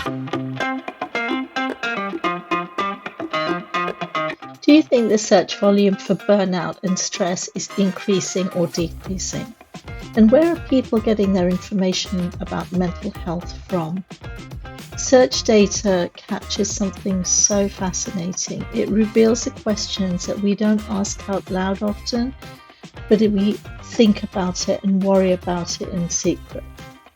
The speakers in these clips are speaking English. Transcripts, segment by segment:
Do you think the search volume for burnout and stress is increasing or decreasing? And where are people getting their information about mental health from? Search data captures something so fascinating. It reveals the questions that we don't ask out loud often, but we think about it and worry about it in secret.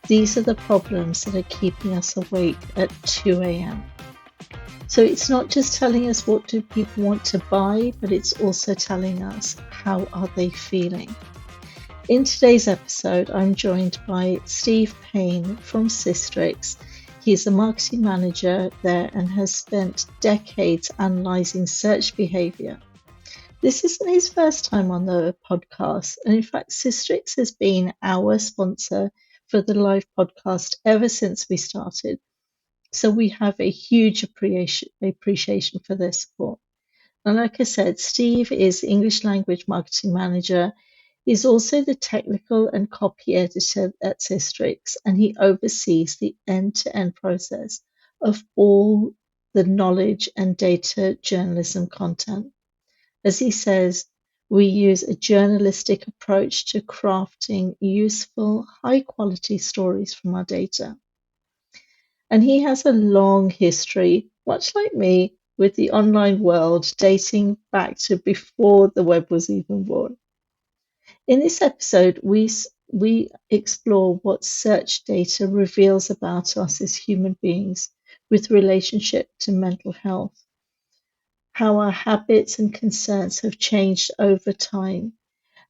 These are the problems that are keeping us awake at 2 a.m. So it's not just telling us what do people want to buy, but it's also telling us how are they feeling. In today's episode, I'm joined by Steve Paine from SISTRIX. He's a marketing manager there and has spent decades analysing search behaviour. This isn't his first time on the podcast, and in fact, SISTRIX has been our sponsor for the live podcast ever since we started. So we have a huge appreciation for their support. And like I said, Steve is English language marketing manager. He's also the technical and copy editor at SISTRIX, and he oversees the end-to-end process of all the knowledge and data journalism content. As he says, we use a journalistic approach to crafting useful, high-quality stories from our data. And he has a long history, much like me, with the online world dating back to before the web was even born. In this episode, we explore what search data reveals about us as human beings with relationship to mental health, how our habits and concerns have changed over time,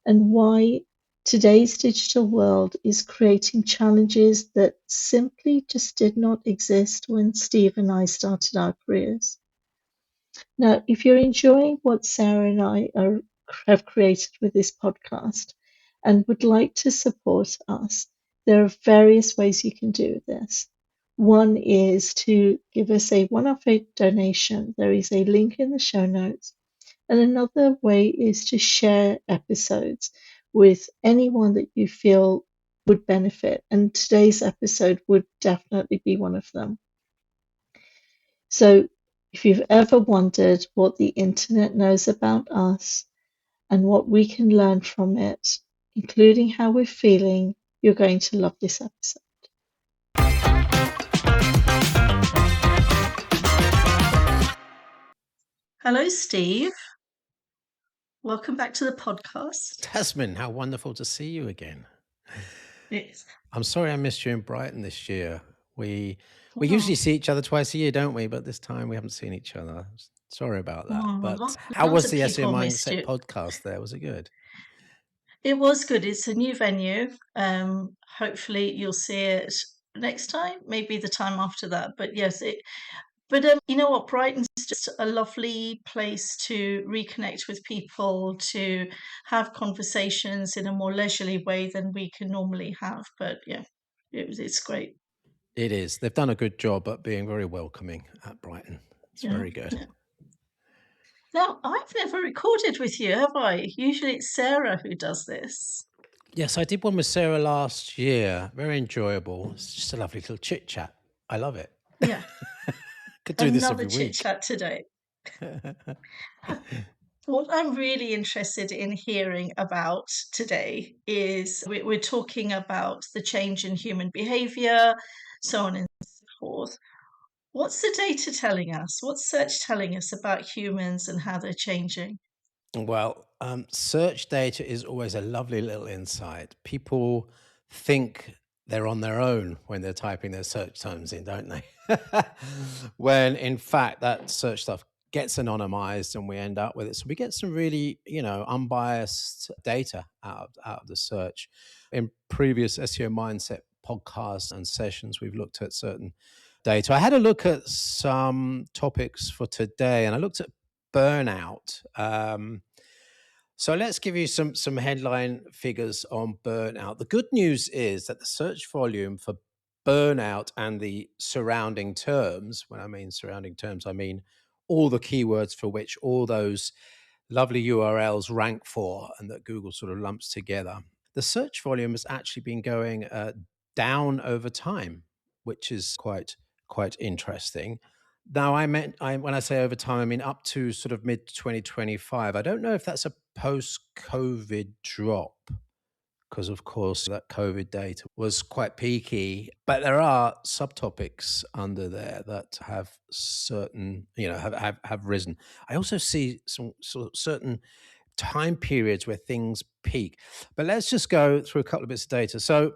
and why today's digital world is creating challenges that simply just did not exist when Steve and I started our careers. Now, if you're enjoying what Sarah and I have created with this podcast and would like to support us, there are various ways you can do this. One is to give us a one-off donation. There is a link in the show notes. And another way is to share episodes with anyone that you feel would benefit. And today's episode would definitely be one of them. So if you've ever wondered what the internet knows about us and what we can learn from it, including how we're feeling, you're going to love this episode. Hello, Steve. Welcome back to the podcast. Tazmin, how wonderful to see you again. Yes. I'm sorry I missed you in Brighton this year. We usually see each other twice a year, don't we? But this time we haven't seen each other. Sorry about that. But how was the SEO Mindset podcast there? Was it good? It was good. It's a new venue. Hopefully you'll see it next time, maybe the time after that. But yes, you know what? Brighton's just a lovely place to reconnect with people, to have conversations in a more leisurely way than we can normally have. But yeah, it's great. It is. They've done a good job at being very welcoming at Brighton. It's very good. Yeah. Now, I've never recorded with you, have I? Usually it's Sarah who does this. Yes, I did one with Sarah last year. Very enjoyable. It's just a lovely little chit chat. I love it. Yeah. Could do this every Another week. chit chat today. What I'm really interested in hearing about today is we're talking about the change in human behaviour, so on and so forth. What's the data telling us? What's search telling us about humans and how they're changing? Well, search data is always a lovely little insight. People think they're on their own when they're typing their search terms in, don't they? When in fact that search stuff gets anonymized and we end up with it. So we get some really, unbiased data out of the search. In previous SEO Mindset podcasts and sessions, we've looked at certain data. I had a look at some topics for today, and I looked at burnout. So let's give you some headline figures on burnout. The good news is that the search volume for burnout and the surrounding terms, when I mean surrounding terms, I mean all the keywords for which all those lovely URLs rank for and that Google sort of lumps together. The search volume has actually been going down over time, which is quite quite interesting. Now, when I say over time, I mean up to sort of mid 2025. I don't know if that's a post COVID drop, because of course that COVID data was quite peaky, but there are subtopics under there that have certain, have risen. I also see some sort of certain time periods where things peak. But let's just go through a couple of bits of data. So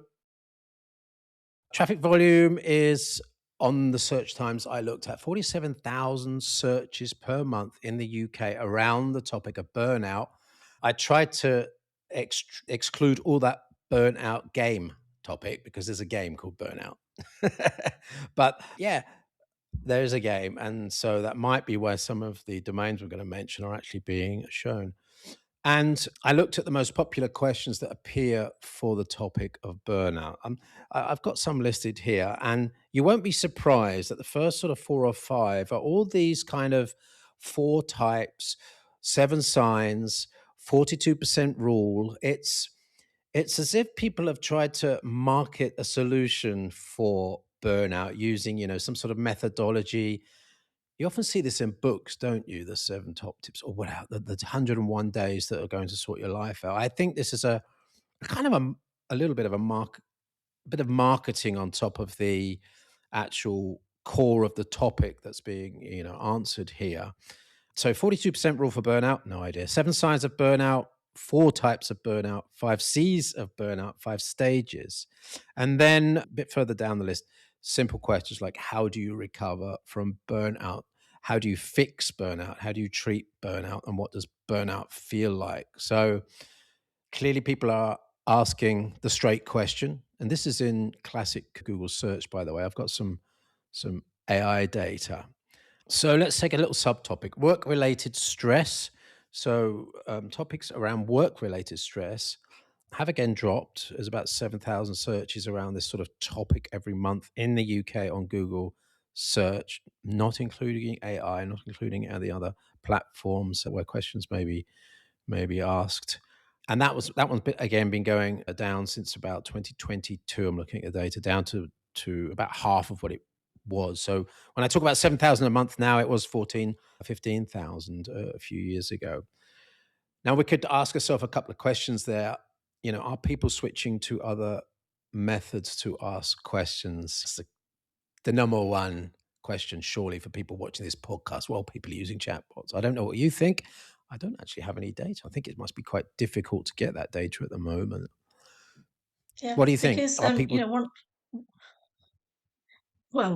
traffic volume is, on the search times I looked at, 47,000 searches per month in the UK around the topic of burnout. I tried to exclude all that burnout game topic because there's a game called Burnout. But yeah, there's a game. And so that might be where some of the domains we're going to mention are actually being shown. And I looked at the most popular questions that appear for the topic of burnout. I've got some listed here, and you won't be surprised that the first sort of 4 or 5 are all these kind of 4 types, 7 signs, 42% rule. It's as if people have tried to market a solution for burnout using, some sort of methodology. You often see this in books, don't you? The 7 top tips, or whatever, the 101 days that are going to sort your life out. I think this is a kind of a little bit of bit of marketing on top of the actual core of the topic that's being, answered here. So 42% rule for burnout, no idea. 7 signs of burnout, 4 types of burnout, 5 C's of burnout, 5 stages. And then a bit further down the list, simple questions like, how do you recover from burnout? How do you fix burnout? How do you treat burnout? And what does burnout feel like? So clearly people are asking the straight question. And this is in classic Google search, by the way. I've got some AI data. So let's take a little subtopic, work-related stress. So topics around work-related stress have again dropped. There's about 7,000 searches around this sort of topic every month in the UK on Google search, not including AI, not including the other platforms where questions may be asked. And that one's again been going down since about 2022. I'm looking at the data, down to about half of what it was. So when I talk about 7,000 a month now, it was 15,000 a few years ago. Now we could ask ourselves a couple of questions there. Are people switching to other methods to ask questions? It's the number one question, surely, for people watching this podcast. Well, people are using chatbots. I don't know what you think. I don't actually have any data. I think it must be quite difficult to get that data at the moment. Yeah, What do you think? because Are people? well,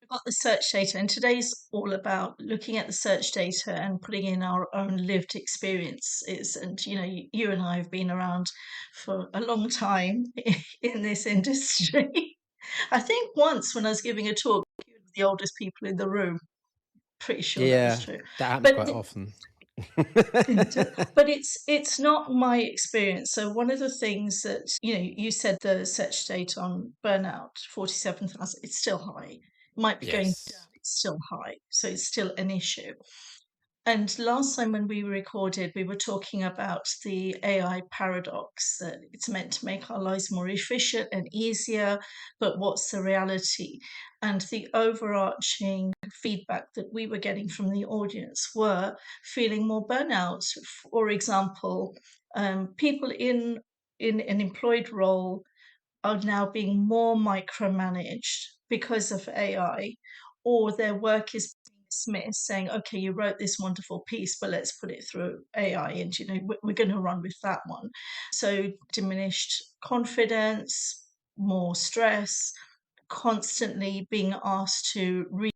we've got the search data, and today's all about looking at the search data and putting in our own lived experiences. And you and I have been around for a long time in this industry. I think once when I was giving a talk, you were the oldest people in the room. Pretty sure that was Yeah, true. that happens But quite often. but it's not my experience. So one of the things that you said, the search data on burnout 47,000, it's still high. It might be going down, Yes. it's still high, so it's still an issue. And last time when we recorded, we were talking about the AI paradox, that it's meant to make our lives more efficient and easier, but what's the reality? And the overarching feedback that we were getting from the audience were feeling more burnout. For example, people in an employed role are now being more micromanaged because of AI, or their work is being dismissed, saying, okay, you wrote this wonderful piece, but let's put it through AI, and we're going to run with that one. So diminished confidence, more stress, constantly being asked to redo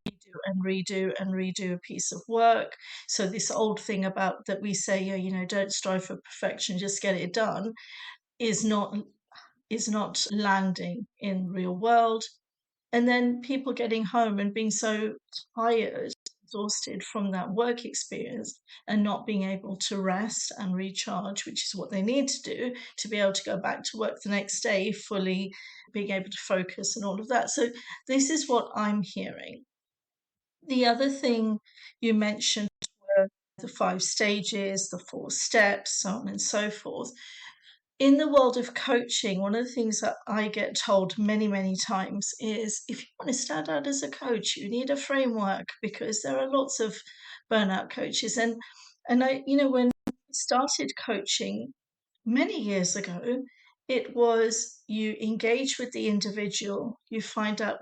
and redo and redo a piece of work. So this old thing about that we say, don't strive for perfection, just get it done, is not landing in real world. And then people getting home and being so tired, exhausted from that work experience, and not being able to rest and recharge, which is what they need to do to be able to go back to work the next day fully, being able to focus and all of that. So this is what I'm hearing. The other thing you mentioned were the 5 stages, the 4 steps, so on and so forth. In the world of coaching, one of the things that I get told many, many times is if you want to stand out as a coach, you need a framework because there are lots of burnout coaches. And when I started coaching many years ago, it was you engage with the individual, you find out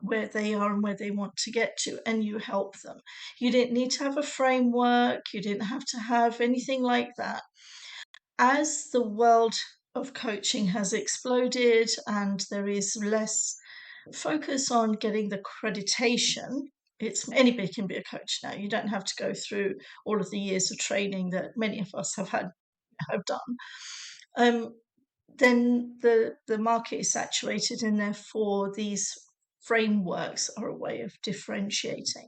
where they are and where they want to get to, and you help them. You didn't need to have a framework, you didn't have to have anything like that. As the world of coaching has exploded and there is less focus on getting the accreditation, it's anybody can be a coach now. You don't have to go through all of the years of training that many of us have done. Then the market is saturated, and therefore these frameworks are a way of differentiating.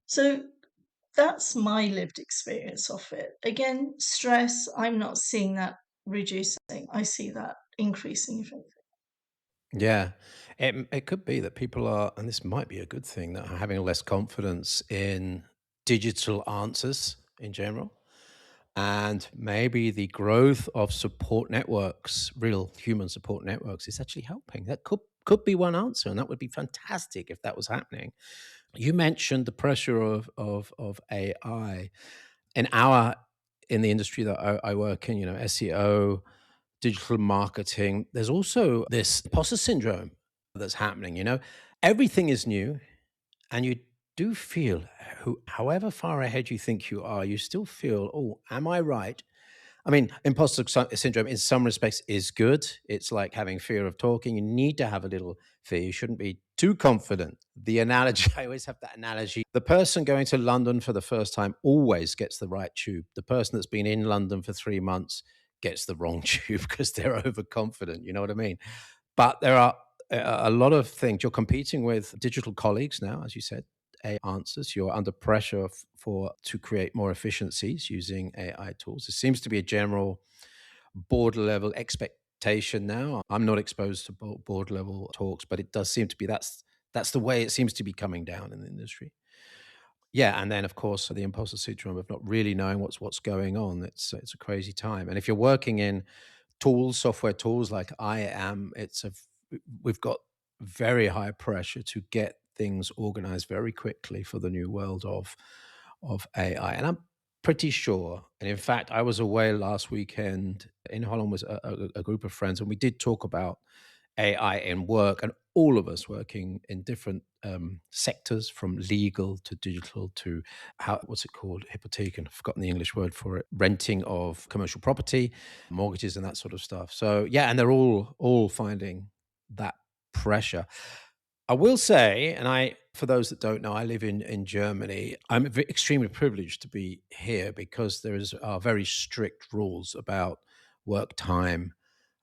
So that's my lived experience of it. Again, stress, I'm not seeing that reducing. I see that increasing, if anything. Yeah, it could be that people are, and this might be a good thing, that are having less confidence in digital answers in general. And maybe the growth of support networks, real human support networks, is actually helping. That could be one answer, and that would be fantastic if that was happening. You mentioned the pressure of AI in our in the industry that I work in. SEO, digital marketing. There's also this imposter syndrome that's happening. Everything is new, and you do feel, however far ahead you think you are, you still feel, oh, am I right? I mean, imposter syndrome in some respects is good. It's like having fear of talking. You need to have a little fear. You shouldn't be too confident. The analogy, I always have that analogy. The person going to London for the first time always gets the right tube. The person that's been in London for 3 months gets the wrong tube because they're overconfident. You know what I mean? But there are a lot of things. You're competing with digital colleagues now, as you said. AI answers. You're under pressure to create more efficiencies using AI tools. There seems to be a general board level expectation now. I'm not exposed to board level talks, but it does seem to be that's the way it seems to be coming down in the industry. Yeah, and then of course the imposter syndrome of not really knowing what's going on. It's a crazy time, and if you're working in software tools like I am, we've got very high pressure to get things organized very quickly for the new world of AI. And I'm pretty sure, and in fact, I was away last weekend in Holland with a group of friends, and we did talk about AI in work, and all of us working in different sectors, from legal to digital to what's it called? Hypotheken. I've forgotten the English word for it. Renting of commercial property, mortgages, and that sort of stuff. So yeah, and they're all finding that pressure. I will say, and for those that don't know, I live in Germany. I'm extremely privileged to be here because are very strict rules about work time,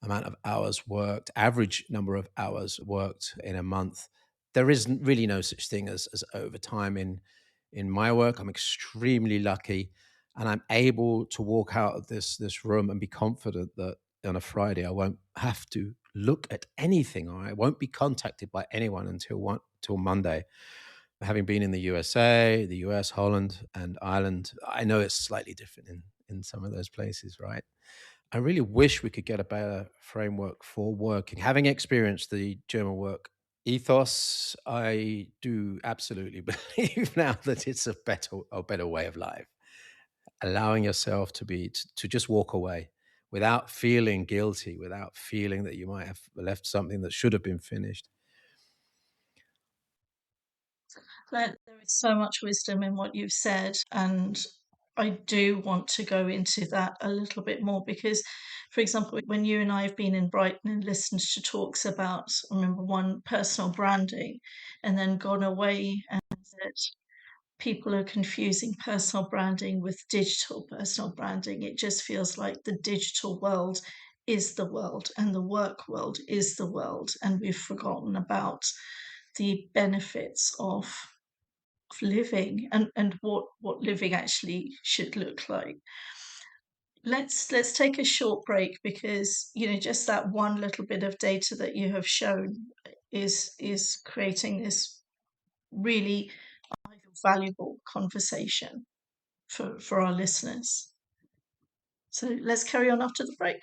amount of hours worked, average number of hours worked in a month. There isn't really no such thing as overtime in my work. I'm extremely lucky, and I'm able to walk out of this room and be confident that on a Friday I won't have to look at anything, or I won't be contacted by anyone till Monday. Having been in the USA, the US, Holland, and Ireland, I know it's slightly different in some of those places, right? I really wish we could get a better framework for working. Having experienced the German work ethos, I do absolutely believe now that it's a better way of life. Allowing yourself to just walk away without feeling guilty, without feeling that you might have left something that should have been finished. There is so much wisdom in what you've said, and I do want to go into that a little bit more because, for example, when you and I have been in Brighton and listened to talks about, I remember one, personal branding, and then gone away and said people are confusing personal branding with digital personal branding. It just feels like the digital world is the world and the work world is the world, and we've forgotten about the benefits of living and what living actually should look like. Let's take a short break because just that one little bit of data that you have shown is creating this really valuable conversation for our listeners. So let's carry on after the break.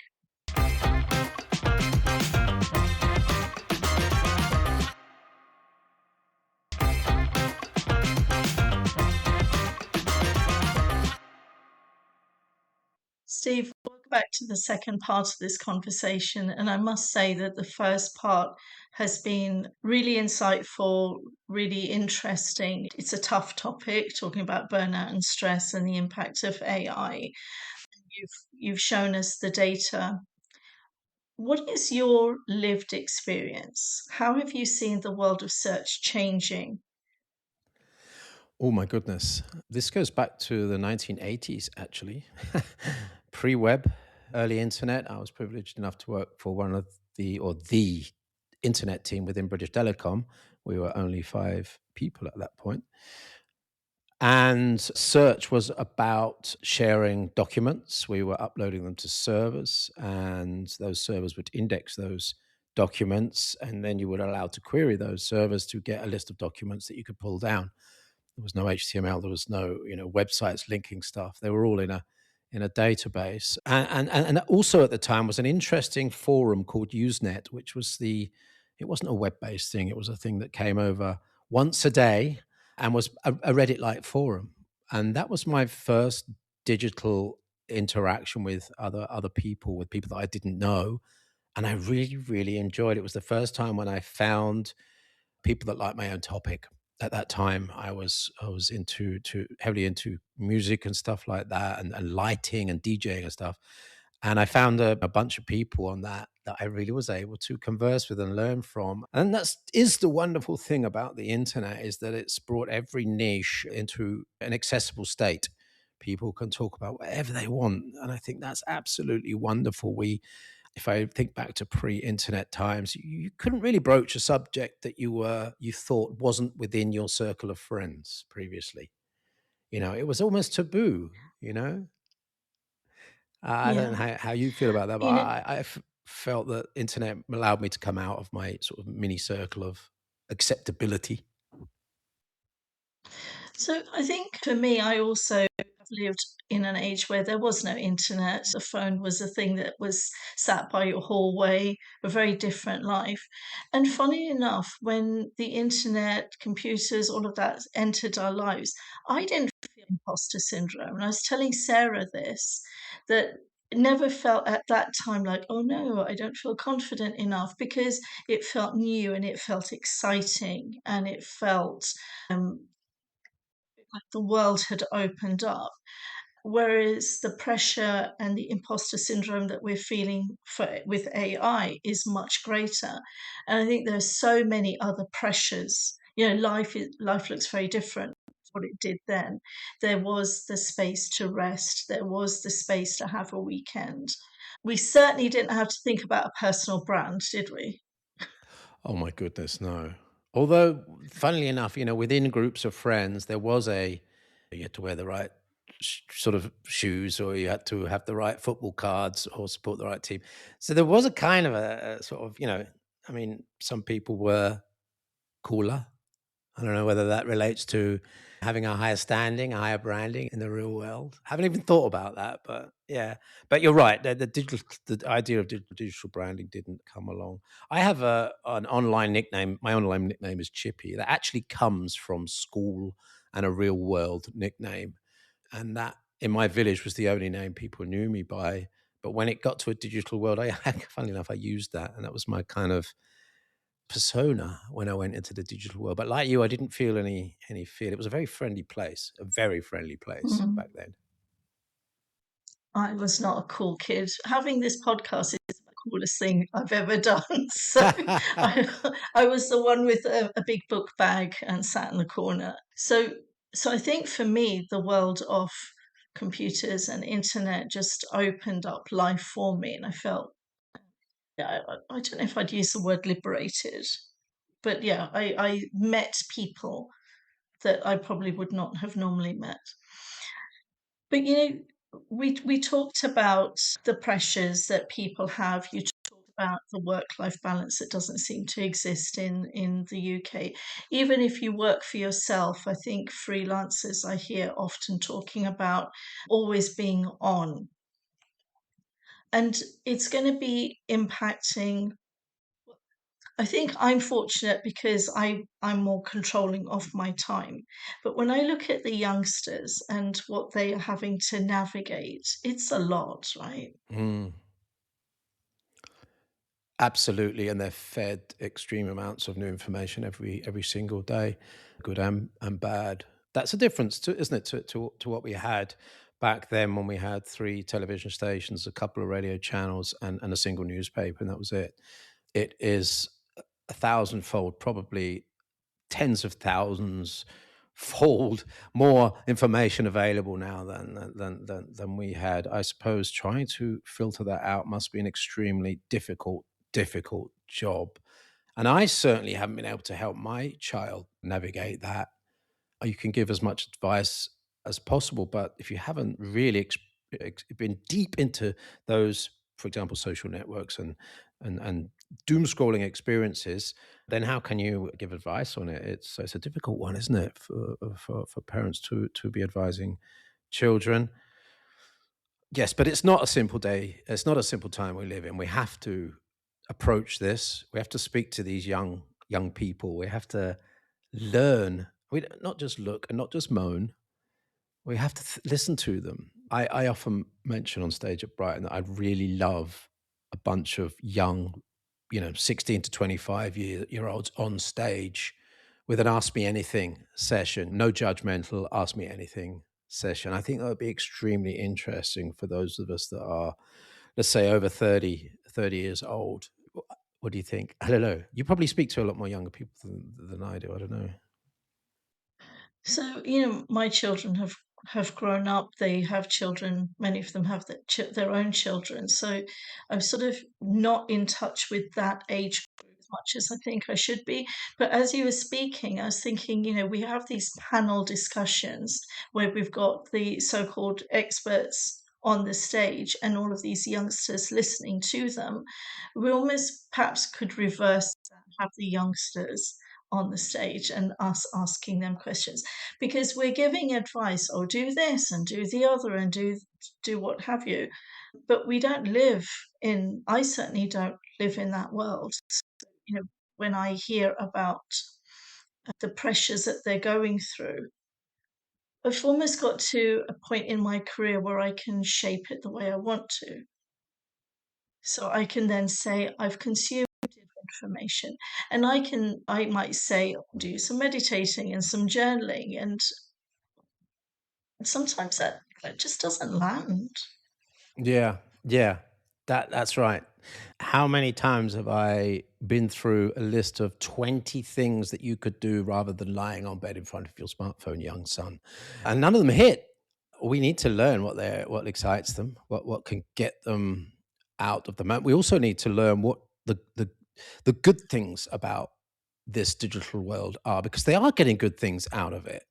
Steve, we'll go back to the second part of this conversation, and I must say that the first part has been really insightful, really interesting. It's a tough topic, talking about burnout and stress and the impact of AI. You've shown us the data. What is your lived experience? How have you seen the world of search changing? Oh my goodness. This goes back to the 1980s, actually. Pre-web, early internet. I was privileged enough to work for one of the internet team within British Telecom. We were only 5 people at that point. And search was about sharing documents. We were uploading them to servers, and those servers would index those documents, and then you were allowed to query those servers to get a list of documents that you could pull down. There was no HTML. There was no, websites linking stuff. They were all in a database. And also at the time was an interesting forum called Usenet, which was it wasn't a web-based thing. It was a thing that came over once a day and was a Reddit-like forum. And that was my first digital interaction with other people, with people that I didn't know. And I really, really enjoyed it. It was the first time when I found people that liked my own topic. At that time, I was heavily into music and stuff like that, and lighting and DJing and stuff. And I found a bunch of people on that I really was able to converse with and learn from. And is the wonderful thing about the internet, is that it's brought every niche into an accessible state. People can talk about whatever they want, and I think that's absolutely wonderful. If I think back to pre-internet times, you couldn't really broach a subject that you thought wasn't within your circle of friends previously. It was almost taboo. I don't know Yeah. how you feel about that, but You know, I felt that internet allowed me to come out of my sort of mini circle of acceptability. so I think for me, I also have lived in an age where there was no internet. The phone was a thing that was sat by your hallway, a very different life. And funny enough, when the internet, computers, all of that entered our lives, I didn't feel imposter syndrome. And I was telling Sarah this, that never felt at that time like, oh no, I don't feel confident enough, because it felt new and it felt exciting and it felt like the world had opened up. Whereas the pressure and the imposter syndrome that we're feeling with AI is much greater. And I think there's so many other pressures. Life looks very different to what it did then. There was the space to rest. There was the space to have a weekend. We certainly didn't have to think about a personal brand, did we? Oh my goodness, no. Although, funnily enough, within groups of friends, you had to wear the right sort of shoes, or you had to have the right football cards or support the right team. So there was a kind of a sort of, I mean, some people were cooler. I don't know whether that relates to having a higher standing, a higher branding in the real world. I haven't even thought about that, but yeah. But you're right. The idea of digital branding didn't come along. I have an online nickname. My online nickname is Chippy. That actually comes from school and a real world nickname, and that in my village was the only name people knew me by. But when it got to a digital world, funnily enough, I used that, and that was my kind of persona when I went into the digital world. But like you, I didn't feel any fear. It was a very friendly place, a very friendly place Mm. back then. I was not a cool kid. Having this podcast is the coolest thing I've ever done. So I, I was the one with a big book bag and sat in the corner. So I think for me, the world of computers and internet just opened up life for me, and I felt, yeah, I don't know if I'd use the word liberated, but yeah, I met people that I probably would not have normally met. But we talked about the pressures that people have. You talked about the work-life balance that doesn't seem to exist in the UK. Even if you work for yourself, I think freelancers I hear often talking about always being on. And it's going to be impacting I think I'm fortunate because I'm more controlling of my time. But when I look at the youngsters and what they are having to navigate, it's a lot, right? Mm, absolutely, and they're fed extreme amounts of new information every single day, good and bad. That's a difference, to, isn't it, to what we had back then when we had three television stations, a couple of radio channels, and a single newspaper, and that was it. It is a thousandfold, probably tens of thousands fold more information available now than we had. I suppose trying to filter that out must be an extremely difficult job. And I certainly haven't been able to help my child navigate that. You can give as much advice as possible, but if you haven't really been deep into those, for example, social networks and doom scrolling experiences, then how can you give advice on it? It's a difficult one, isn't it, for parents to be advising children? Yes, but it's not a simple day. It's not a simple time we live in. We have to approach this. We have to speak to these young people. We have to learn. We not just look and not just moan. We have to listen to them. I often mention on stage at Brighton that I'd really love a bunch of young, 16 to 25 year olds on stage with an Ask Me Anything session, no judgmental, Ask Me Anything session. I think that would be extremely interesting for those of us that are, let's say, over 30 years old. What do you think? I don't know. You probably speak to a lot more younger people than I do. I don't know. So, my children have grown up. They have children. Many of them have their own children. So, I'm sort of not in touch with that age group as much as I think I should be. But as you were speaking, I was thinking, we have these panel discussions where we've got the so-called experts on the stage and all of these youngsters listening to them. We almost perhaps could reverse that, have the youngsters on the stage and us asking them questions, because we're giving advice, or do this and do the other and do what have you, but we don't live in I certainly don't live in that world. you know when I hear about the pressures that they're going through, I've almost got to a point in my career where I can shape it the way I want to, so I can then say I've consumed information, and I might say do some meditating and some journaling, and sometimes that just doesn't land. Yeah, yeah, that's right. How many times have I been through a list of 20 things that you could do rather than lying on bed in front of your smartphone, young son? And none of them hit. We need to learn what excites them, what can get them out of the moment. We also need to learn what the good things about this digital world are, because they are getting good things out of it.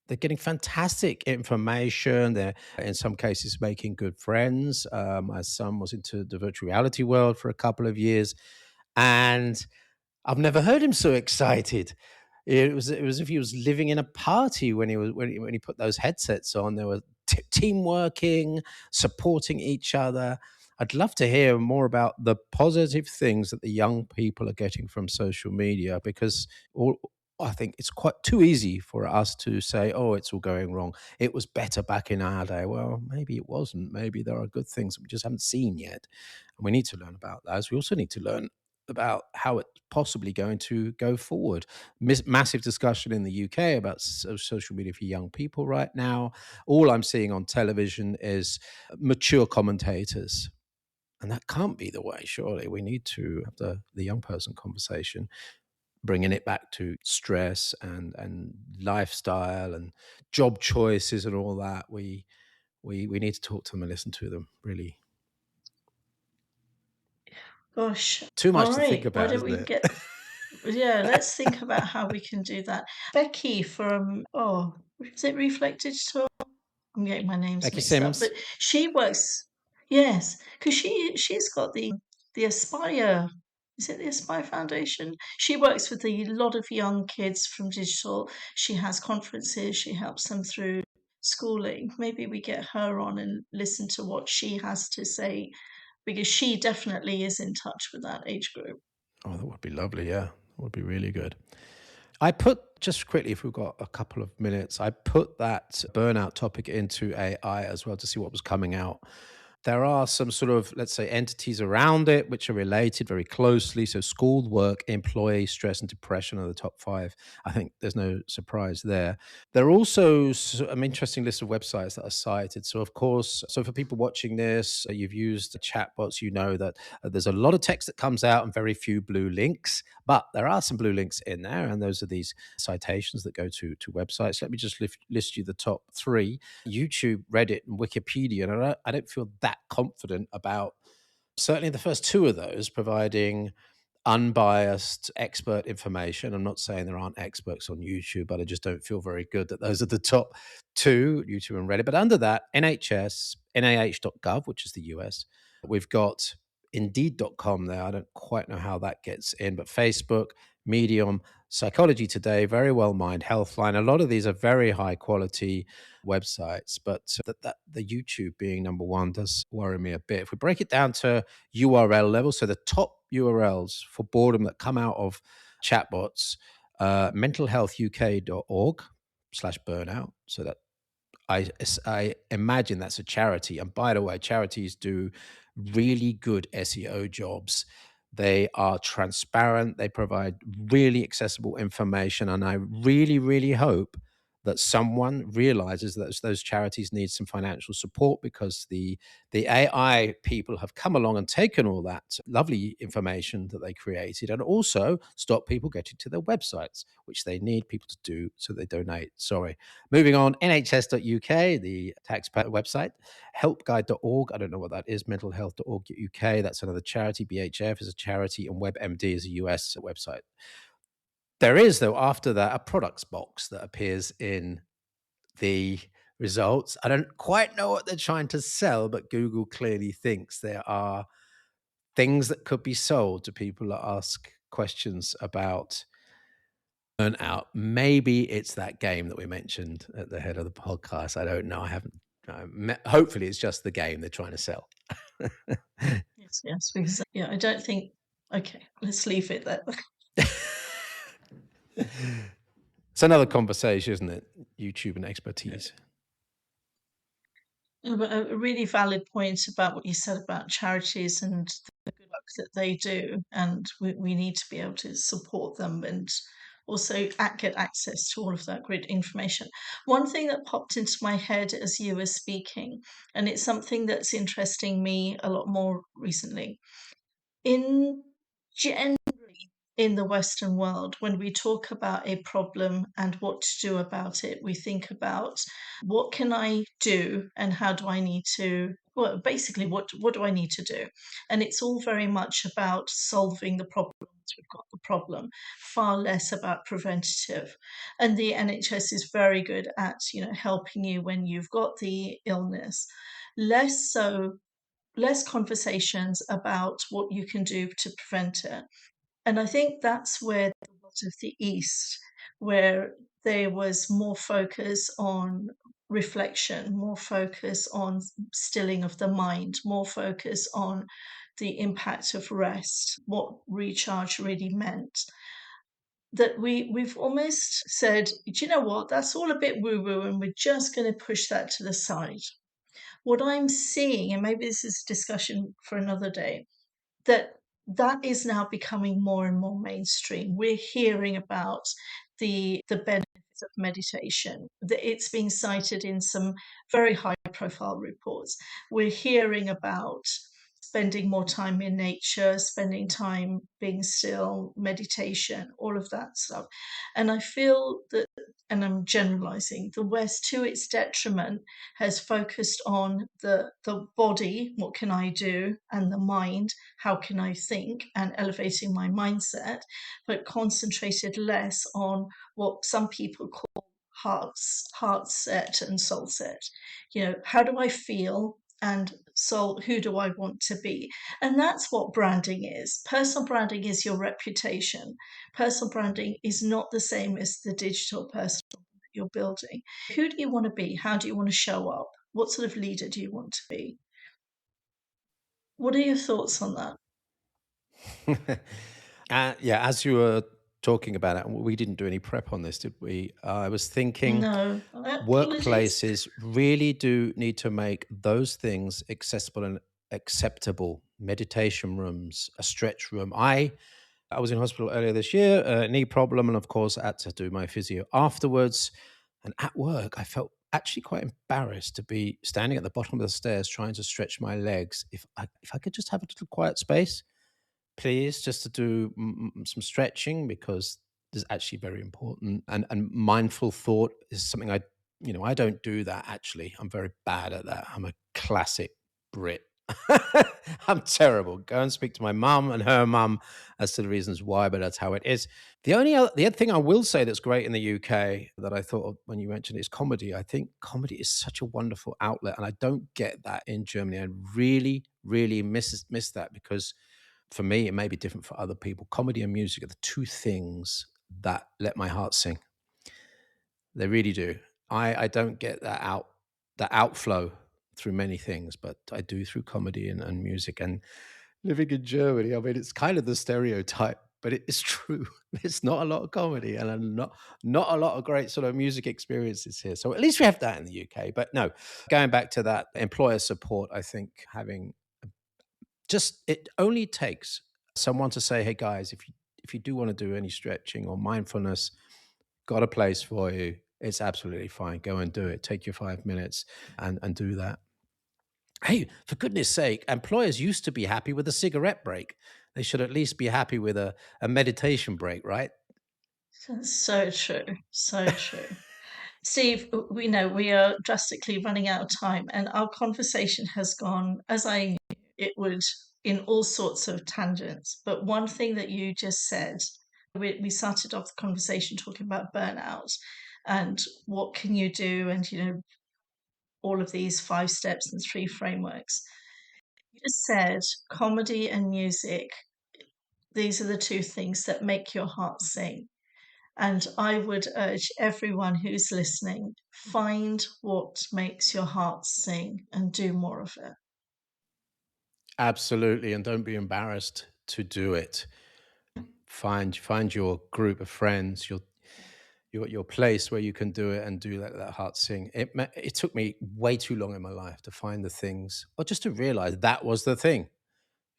They're getting fantastic information. They're, in some cases, making good friends. My son was into the virtual reality world for a couple of years, and I've never heard him so excited. It was as if he was living in a party when he put those headsets on. There were team working, supporting each other. I'd love to hear more about the positive things that the young people are getting from social media, because I think it's quite too easy for us to say, oh, it's all going wrong. It was better back in our day. Well, maybe it wasn't. Maybe there are good things that we just haven't seen yet. And we need to learn about those. We also need to learn about how it's possibly going to go forward. Massive discussion in the UK about social media for young people right now. All I'm seeing on television is mature commentators. And that can't be the way, surely. We need to have the young person conversation, bringing it back to stress and lifestyle and job choices and all that. We need to talk to them and listen to them, really. Gosh, Too much all to think right, why about, don't isn't we it? get yeah, let's think about how we can do that. Becky from, is it Reflect Digital? I'm getting my names Becky mixed up, but Simmons. she works, yes, because she's got the Aspire. Is it the Aspire Foundation? She works with a lot of young kids from digital. She has conferences. She helps them through schooling. Maybe we get her on and listen to what she has to say, because she definitely is in touch with that age group. Oh, that would be lovely. Yeah, that would be really good. I put, just quickly, if we've got a couple of minutes, I put that burnout topic into AI as well to see what was coming out. There are some sort of, let's say, entities around it which are related very closely. So school, work, employee, stress, and depression are the top 5. I think there's no surprise there. There are also an interesting list of websites that are cited. So, of course, so for people watching this, you've used chatbots, you know that there's a lot of text that comes out and very few blue links, but there are some blue links in there, and those are these citations that go to websites. Let me just list you the top 3: YouTube, Reddit, and Wikipedia. And I don't feel that confident about certainly the first 2 of those providing unbiased expert information. I'm not saying there aren't experts on YouTube, but I just don't feel very good that those are the top 2, YouTube and Reddit. But under that, NHS, NIH.gov, which is the US. We've got Indeed.com there. I don't quite know how that gets in, but Facebook, Medium, Psychology Today, Very Well Mind, Healthline. A lot of these are very high quality websites, but the YouTube being number 1 does worry me a bit. If we break it down to URL level, so the top URLs for boredom that come out of chatbots, mentalhealthuk.org/burnout. So that I imagine that's a charity. And by the way, charities do really good SEO jobs. They are transparent. They provide really accessible information. And I really, really hope that someone realizes that those charities need some financial support, because the AI people have come along and taken all that lovely information that they created and also stop people getting to their websites, which they need people to do, so they donate. Sorry. Moving on, nhs.uk, the taxpayer website, helpguide.org, I don't know what that is, mentalhealth.org.uk, that's another charity, BHF is a charity, and WebMD is a US website. There is, though, after that, a products box that appears in the results. I don't quite know what they're trying to sell, but Google clearly thinks there are things that could be sold to people that ask questions about burnout. Maybe it's that game that we mentioned at the head of the podcast. I don't know. I haven't. Hopefully, it's just the game they're trying to sell. Yes, because I don't think. Okay, let's leave it there. It's another conversation, isn't it? YouTube and expertise. But a really valid point about what you said about charities and the good work that they do, and we need to be able to support them and also get access to all of that great information. One thing that popped into my head as you were speaking, and it's something that's interesting me a lot more recently, in generally in the Western world, when we talk about a problem and what to do about it, we think about what can I do and how do I need to, well, basically, what do I need to do? And it's all very much about solving the problem once we've got the problem, far less about preventative. And the NHS is very good at, helping you when you've got the illness. Less so, less conversations about what you can do to prevent it. And I think that's where a lot of the East, where there was more focus on reflection, more focus on stilling of the mind, more focus on the impact of rest, what recharge really meant. That we've almost said, do you know what, that's all a bit woo-woo and we're just going to push that to the side. What I'm seeing, and maybe this is a discussion for another day, that is now becoming more and more mainstream. We're hearing about the benefits of meditation. It's being cited in some very high profile reports. We're hearing about spending more time in nature, spending time being still, meditation, all of that stuff. And I feel that, and I'm generalizing, the West, to its detriment, has focused on the body, what can I do, and the mind, how can I think, and elevating my mindset, but concentrated less on what some people call heart set and soul set. How do I feel? And soul, who do I want to be? And that's what branding is. Personal branding is your reputation. Personal branding is not the same as the digital personal that you're building. Who do you want to be? How do you want to show up? What sort of leader do you want to be? What are your thoughts on that? Yeah, as you were talking about it, we didn't do any prep on this, did we? I was thinking No, apologies. workplaces really do need to make those things accessible and acceptable. Meditation rooms, a stretch room. I was in hospital earlier this year, knee problem, and of course, I had to do my physio afterwards. And at work, I felt actually quite embarrassed to be standing at the bottom of the stairs trying to stretch my legs. If I could just have a little quiet space, please, just to do some stretching, because this is actually very important. And mindful thought is something I don't do that actually. I'm very bad at that. I'm a classic Brit. I'm terrible. Go and speak to my mum and her mum as to the reasons why, but that's how it is. The other thing I will say that's great in the UK that I thought of when you mentioned is comedy. I think comedy is such a wonderful outlet, and I don't get that in Germany. I really, really miss that, because for me, it may be different for other people. Comedy and music are the two things that let my heart sing. They really do. I don't get that outflow through many things, but I do through comedy and music. And living in Germany, I mean, it's kind of the stereotype, but it is true. There's not a lot of comedy and not a lot of great sort of music experiences here. So at least we have that in the UK. But no, going back to that employer support, I think having it only takes someone to say, "Hey guys, if you do want to do any stretching or mindfulness, got a place for you. It's absolutely fine. Go and do it. Take your 5 minutes and do that." Hey, for goodness sake, employers used to be happy with a cigarette break. They should at least be happy with a meditation break, right? So true. So true. Steve, we know we are drastically running out of time, and our conversation has gone, as I knew it would, in all sorts of tangents. But one thing that you just said, we started off the conversation talking about burnout and what can you do, and all of these 5 steps and 3 frameworks. You just said comedy and music, these are the two things that make your heart sing. And I would urge everyone who's listening, find what makes your heart sing and do more of it. Absolutely, and don't be embarrassed to do it. Find your group of friends, your place where you can do it and do that heart sing. It took me way too long in my life to find the things, or just to realize that was the thing.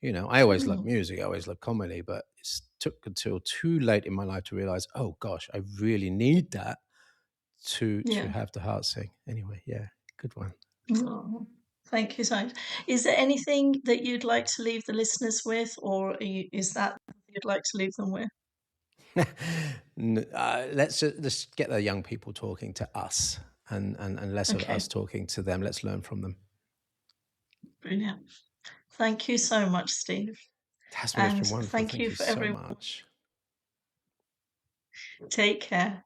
I always loved Mm, music, I always loved comedy, but it took until too late in my life to realize, oh gosh, I really need that to yeah. have the heart sing. Anyway, yeah, good one. Oh, thank you so much. Is there anything that you'd like to leave the listeners with, or is that you'd like to leave them with? Let's get the young people talking to us, and less of Okay, us talking to them. Let's learn from them. brilliant. Thank you so much, Steve. Tasmin, it's And been wonderful. thank Thank you you for so everyone. much. Take care.